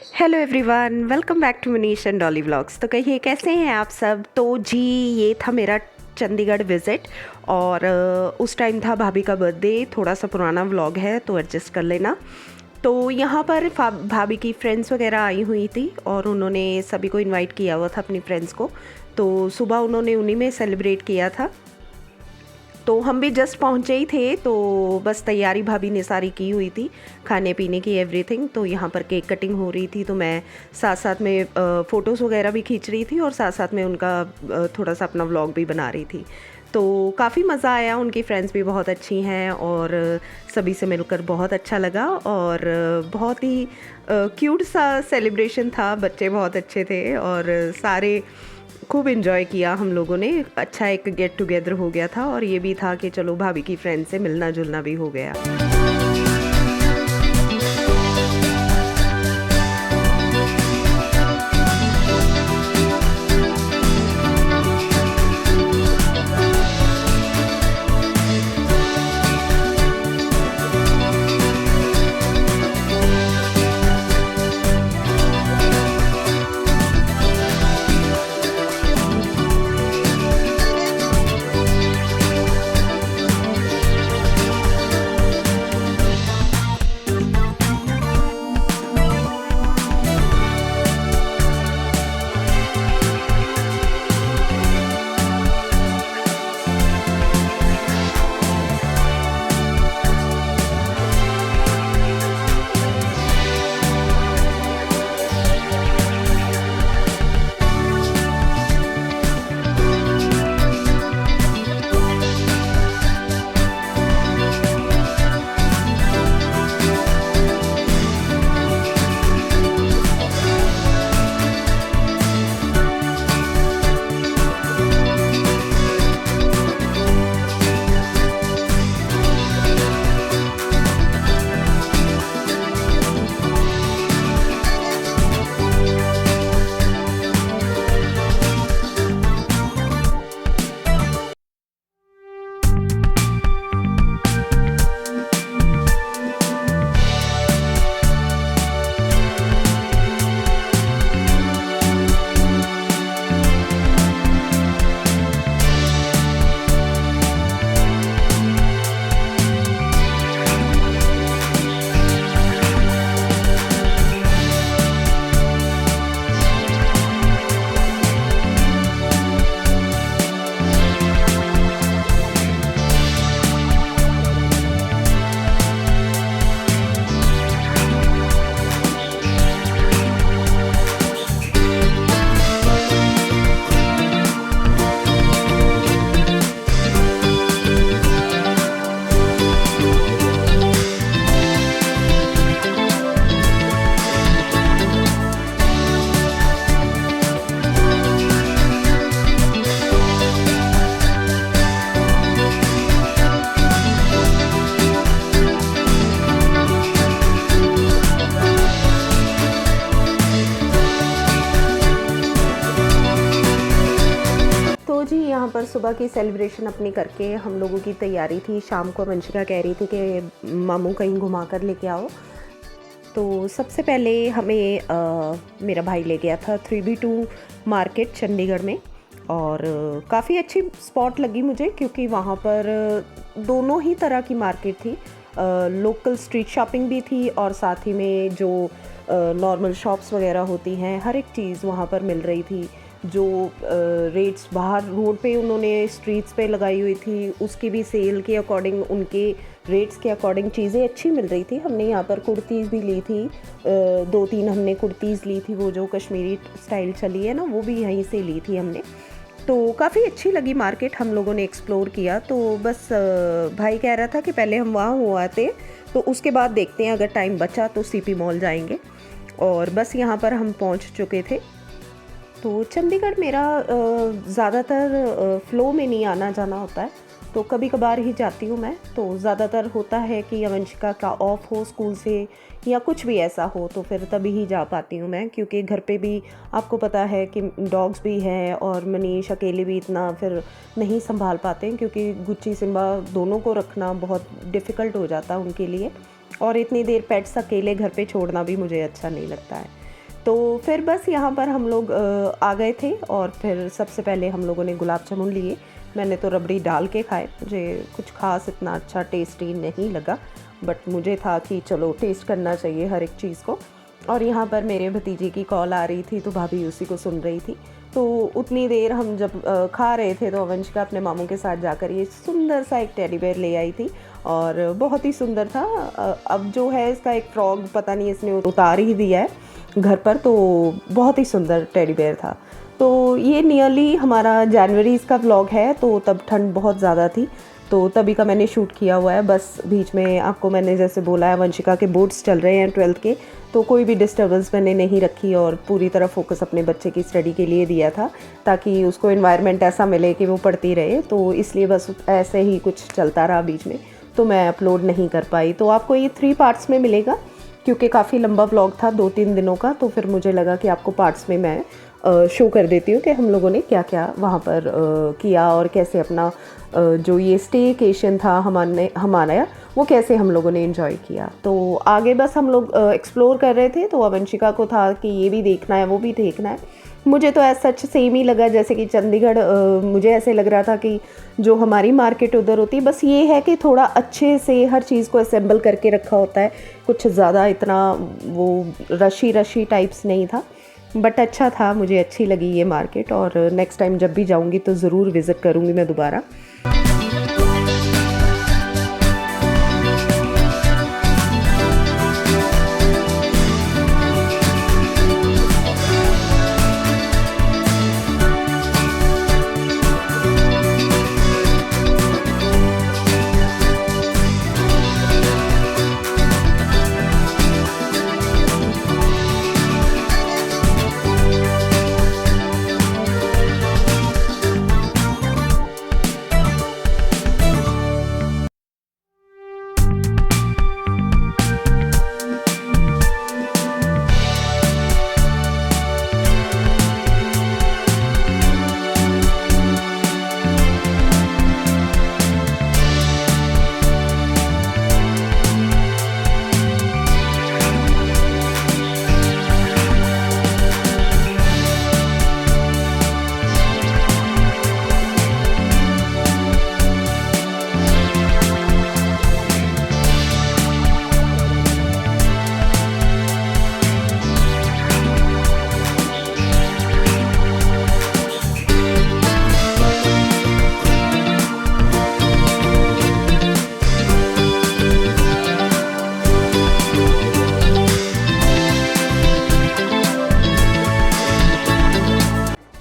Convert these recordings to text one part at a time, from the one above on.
Hello everyone, welcome back to Manish and Dolly vlogs. तो कहिए कैसे हैं आप सब। तो जी, ये था मेरा चंडीगढ़ विज़िट और उस टाइम था भाभी का बर्थडे। थोड़ा सा पुराना व्लॉग है तो एडजस्ट कर लेना। तो यहाँ पर भाभी की फ्रेंड्स वगैरह आई हुई थी और उन्होंने सभी को इनवाइट किया हुआ था, अपनी फ्रेंड्स को। तो सुबह उन्होंने उन्हीं में सेलिब्रेट किया था। तो हम भी जस्ट पहुँचे ही थे, तो बस तैयारी भाभी ने सारी की हुई थी, खाने पीने की एवरीथिंग। तो यहाँ पर केक कटिंग हो रही थी, तो मैं साथ साथ में फ़ोटोज़ वगैरह भी खींच रही थी और साथ साथ में उनका थोड़ा सा अपना व्लॉग भी बना रही थी। तो काफ़ी मज़ा आया, उनकी फ्रेंड्स भी बहुत अच्छी हैं और सभी से मिलकर बहुत अच्छा लगा। और बहुत ही क्यूट सा सेलिब्रेशन था, बच्चे बहुत अच्छे थे और सारे खूब इन्जॉय किया हम लोगों ने। अच्छा एक गेट टुगेदर हो गया था और ये भी था कि चलो भाभी की फ्रेंड से मिलना जुलना भी हो गया। तो जी, यहाँ पर सुबह की सेलिब्रेशन अपनी करके हम लोगों की तैयारी थी। शाम को वंशिका कह रही थी कि मामू कहीं घुमा कर लेके आओ। तो सबसे पहले हमें मेरा भाई ले गया था 3B2 मार्केट चंडीगढ़ में। और काफ़ी अच्छी स्पॉट लगी मुझे, क्योंकि वहाँ पर दोनों ही तरह की मार्केट थी। लोकल स्ट्रीट शॉपिंग भी थी और साथ ही में जो नॉर्मल शॉप्स वगैरह होती हैं, हर एक चीज़ वहाँ पर मिल रही थी। जो रेट्स बाहर रोड पे उन्होंने स्ट्रीट्स पे लगाई हुई थी, उसकी भी सेल के अकॉर्डिंग, उनके रेट्स के अकॉर्डिंग चीज़ें अच्छी मिल रही थी। हमने यहाँ पर कुर्तीज़ भी ली थी, 2-3 हमने कुर्तीज़ ली थी। वो जो कश्मीरी स्टाइल चली है ना, वो भी यहीं से ली थी हमने। तो काफ़ी अच्छी लगी मार्केट, हम लोगों ने एक्सप्लोर किया। तो बस भाई कह रहा था कि पहले हम वहाँ हो आते, तो उसके बाद देखते हैं, अगर टाइम बचा तो CP मॉल जाएंगे। और बस यहाँ पर हम पहुँच चुके थे। तो चंडीगढ़ मेरा ज़्यादातर फ़्लो में नहीं आना जाना होता है, तो कभी कभार ही जाती हूँ मैं। तो ज़्यादातर होता है कि वंशिका का ऑफ हो स्कूल से या कुछ भी ऐसा हो, तो फिर तभी ही जा पाती हूँ मैं, क्योंकि घर पे भी आपको पता है कि डॉग्स भी हैं और मनीष अकेले भी इतना फिर नहीं संभाल पाते हैं, क्योंकि गुच्ची सिम्बा दोनों को रखना बहुत डिफ़िकल्ट हो जाता है उनके लिए, और इतनी देर पेट्स अकेले घर पे छोड़ना भी मुझे अच्छा नहीं लगता है। तो फिर बस यहाँ पर हम लोग आ गए थे और फिर सबसे पहले हम लोगों ने गुलाब जामुन लिए। मैंने तो रबड़ी डाल के खाए, मुझे कुछ ख़ास इतना अच्छा टेस्टी नहीं लगा, बट मुझे था कि चलो टेस्ट करना चाहिए हर एक चीज़ को। और यहाँ पर मेरे भतीजे की कॉल आ रही थी तो भाभी उसी को सुन रही थी। तो उतनी देर हम जब खा रहे थे तो वंशिका अपने मामू के साथ जाकर ये सुंदर सा एक टेडी बेयर ले आई थी और बहुत ही सुंदर था। अब जो है इसका एक फ्रॉग पता नहीं इसने उतार ही दिया है घर पर, तो बहुत ही सुंदर टेडी बेयर था। तो ये नियरली हमारा जनवरी का व्लॉग है, तो तब ठंड बहुत ज़्यादा थी, तो तभी का मैंने शूट किया हुआ है। बस बीच में आपको मैंने जैसे बोला है वंशिका के बोर्ड्स चल रहे हैं 12th के, तो कोई भी डिस्टर्बेंस मैंने नहीं रखी और पूरी तरह फोकस अपने बच्चे की स्टडी के लिए दिया था, ताकि उसको एनवायरनमेंट ऐसा मिले कि वो पढ़ती रहे। तो इसलिए बस ऐसे ही कुछ चलता रहा बीच में, तो मैं अपलोड नहीं कर पाई। तो आपको ये 3 पार्ट्स में मिलेगा, क्योंकि काफ़ी लंबा व्लॉग था 2-3 दिनों का, तो फिर मुझे लगा कि आपको पार्ट्स में मैं शो कर देती हूँ कि हम लोगों ने क्या क्या वहाँ पर किया और कैसे अपना जो ये स्टेकेशन था हमारा वो कैसे हम लोगों ने एंजॉय किया। तो आगे बस हम लोग एक्सप्लोर कर रहे थे, तो वंशिका को था कि ये भी देखना है वो भी देखना है। मुझे तो ऐसा सच सेम ही लगा जैसे कि चंडीगढ़। मुझे ऐसे लग रहा था कि जो हमारी मार्केट उधर होती है, बस ये है कि थोड़ा अच्छे से हर चीज़ को असेंबल करके रखा होता है, कुछ ज़्यादा इतना वो रशी टाइप्स नहीं था, बट अच्छा था। मुझे अच्छी लगी ये मार्केट और नेक्स्ट टाइम जब भी जाऊंगी तो ज़रूर विज़िट करूंगी मैं दोबारा।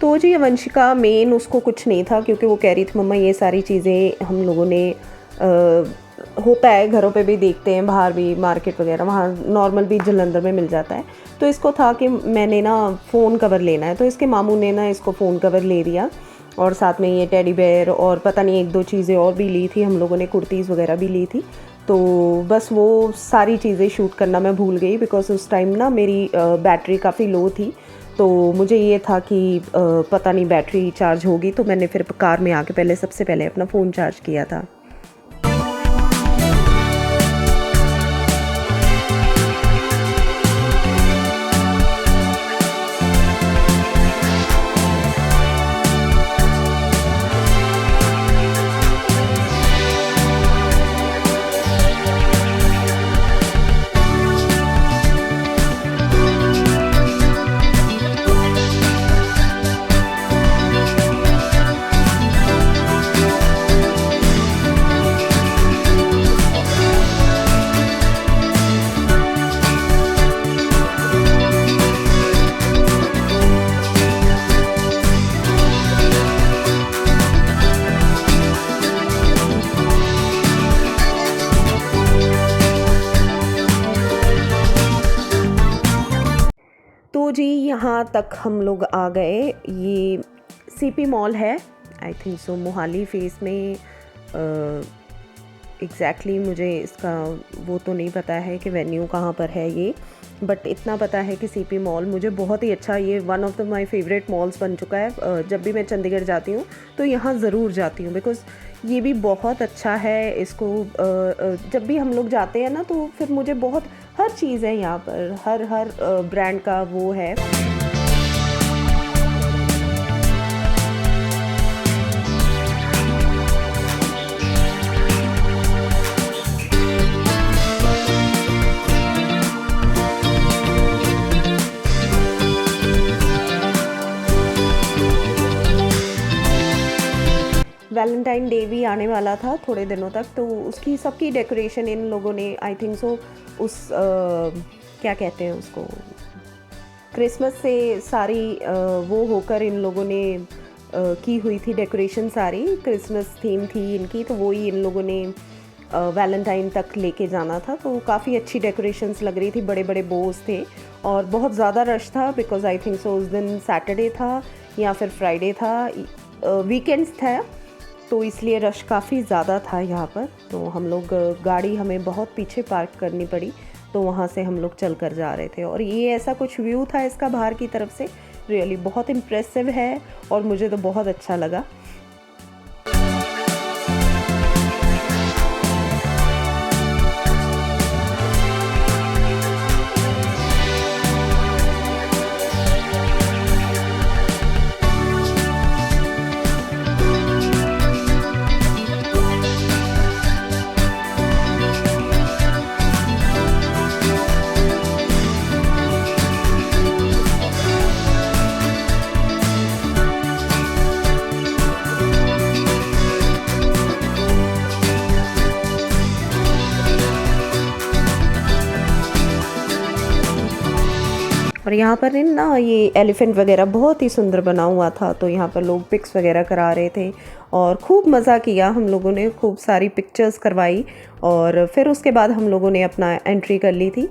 तो जी वंशिका मेन उसको कुछ नहीं था, क्योंकि वो कह रही थी मम्मा ये सारी चीज़ें हम लोगों ने होता है घरों पे भी देखते हैं, बाहर भी मार्केट वगैरह वहाँ नॉर्मल भी जलंधर में मिल जाता है। तो इसको था कि मैंने ना फ़ोन कवर लेना है, तो इसके मामू ने ना इसको फ़ोन कवर ले दिया और साथ में ये टेडी बेयर और पता नहीं 1-2 चीज़ें और भी ली थी हम लोगों ने, कुर्तीज़ वगैरह भी ली थी। तो बस वो सारी चीज़ें शूट करना मैं भूल गई, बिकॉज़ उस टाइम ना मेरी बैटरी काफ़ी लो थी। तो मुझे ये था कि पता नहीं बैटरी चार्ज होगी, तो मैंने फिर कार में आके पहले सबसे पहले अपना फ़ोन चार्ज किया था। तो जी यहाँ तक हम लोग आ गए। ये सीपी मॉल है, I think so, Mohali face में। एग्जैक्टली मुझे इसका वो तो नहीं पता है कि वेन्यू कहाँ पर है ये, बट इतना पता है कि सीपी मॉल मुझे बहुत ही अच्छा, ये one of the my favourite malls बन चुका है। जब भी मैं चंडीगढ़ जाती हूँ तो यहाँ ज़रूर जाती हूँ, बिकॉज़ ये भी बहुत अच्छा है। इसको जब भी हम लोग जाते हैं ना तो फिर मुझे बहुत हर चीज़ है यहाँ पर, हर हर ब्रांड का वो है। वैलेंटाइन डे भी आने वाला था थोड़े दिनों तक, तो उसकी सबकी डेकोरेशन इन लोगों ने आई थिंक सो उस क्या कहते हैं उसको, क्रिसमस से सारी वो होकर इन लोगों ने की हुई थी डेकोरेशन, सारी क्रिसमस थीम थी इनकी, तो वही इन लोगों ने वैलेंटाइन तक लेके जाना था। तो काफ़ी अच्छी डेकोरेशंस लग रही थी, बड़े बड़े बोस थे और बहुत ज़्यादा रश था बिकॉज़ आई थिंक सो उस दिन सैटरडे था या फिर फ्राइडे था, वीकेंड्स था, तो इसलिए रश काफ़ी ज़्यादा था यहाँ पर। तो हम लोग गाड़ी हमें बहुत पीछे पार्क करनी पड़ी, तो वहाँ से हम लोग चल कर जा रहे थे और ये ऐसा कुछ व्यू था इसका बाहर की तरफ से, रियली बहुत इम्प्रेसिव है और मुझे तो बहुत अच्छा लगा। और यहाँ पर ना ये एलिफेंट वगैरह बहुत ही सुंदर बना हुआ था, तो यहाँ पर लोग पिक्स वगैरह करा रहे थे और खूब मज़ा किया हम लोगों ने, खूब सारी पिक्चर्स करवाई और फिर उसके बाद हम लोगों ने अपना एंट्री कर ली थी।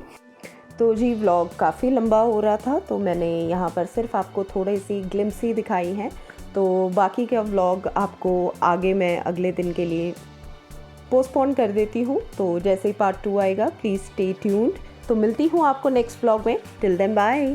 तो जी व्लॉग काफ़ी लंबा हो रहा था, तो मैंने यहाँ पर सिर्फ आपको थोड़ी सी ग्लिम्स ही दिखाई हैं, तो बाकी का व्लॉग आपको आगे मैं अगले दिन के लिए पोस्टपोन कर देती हूँ। तो जैसे ही पार्ट 2 आएगा प्लीज़ स्टे ट्यून्ड। तो मिलती हूँ आपको नेक्स्ट व्लॉग में, टिल देन बाय।